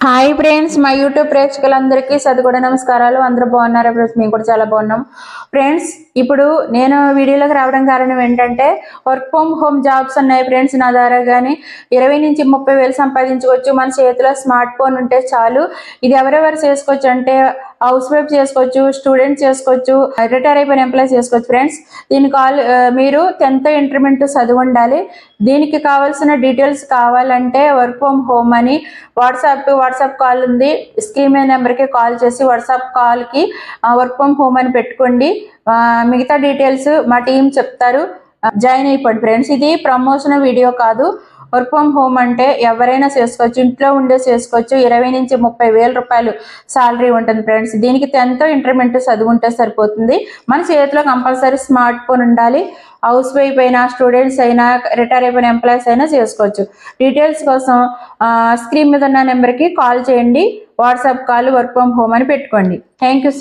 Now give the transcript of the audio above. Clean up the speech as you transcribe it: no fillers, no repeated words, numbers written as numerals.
Hi friends, మా YouTube ప్రేక్షకులందరికీ సద్గుణ నమస్కారాలు. అందరూ బాగున్నారా ఫ్రెండ్స్? మేము కూడా చాలా బాగున్నాం ఫ్రెండ్స్. ఇప్పుడు నేను వీడియోలోకి రావడం కారణం ఏంటంటే, వర్క్ ఫ్రమ్ హోమ్ జాబ్స్ ఉన్నాయి ఫ్రెండ్స్. నా ద్వారా కానీ 20 నుంచి 30 వేలు సంపాదించుకోవచ్చు. మన చేతిలో స్మార్ట్ ఫోన్ ఉంటే చాలు. ఇది ఎవరెవరు చేసుకోవచ్చు అంటే, హౌస్ వైఫ్ చేసుకోవచ్చు, స్టూడెంట్ చేసుకోవచ్చు, రిటైర్ అయిపోయిన ఎంప్లాయీస్ చేసుకోవచ్చు ఫ్రెండ్స్. మీరు 10th ఇంటర్మీడియట్ చదివి ఉండాలి. దీనికి కావాల్సిన డీటెయిల్స్ కావాలంటే వర్క్ ఫ్రమ్ హోమ్ అని వాట్సాప్ కాల్ ఉంది. స్క్రీన్ మీద నెంబర్కి కాల్ చేసి వాట్సాప్ కాల్కి వర్క్ ఫ్రమ్ హోమ్ అని పెట్టుకోండి. మిగతా డీటెయిల్స్ మా టీం చెప్తారు. జాయిన్ అయిపోండి ఫ్రెండ్స్. ఇది ప్రమోషన్ వీడియో కాదు. వర్క్ ఫ్రమ్ హోమ్ అంటే ఎవరైనా చేసుకోవచ్చు, ఇంట్లో ఉండే చేసుకోవచ్చు. 20 నుంచి 30 వేల రూపాయలు శాలరీ ఉంటుంది ఫ్రెండ్స్. దీనికి 10th ఇంటర్మీడియట్ చదువుంటే సరిపోతుంది. మన చేతిలో కంపల్సరీ స్మార్ట్ ఫోన్ ఉండాలి. హౌస్ వైఫ్ అయినా, స్టూడెంట్స్ అయినా, రిటైర్ అయిపోయిన ఎంప్లాయీస్ అయినా చేసుకోవచ్చు. డీటెయిల్స్ కోసం స్క్రీన్ మీద ఉన్న నెంబర్కి కాల్ చేయండి. WhatsApp call work from home అని పెట్టుకోండి. Thank you so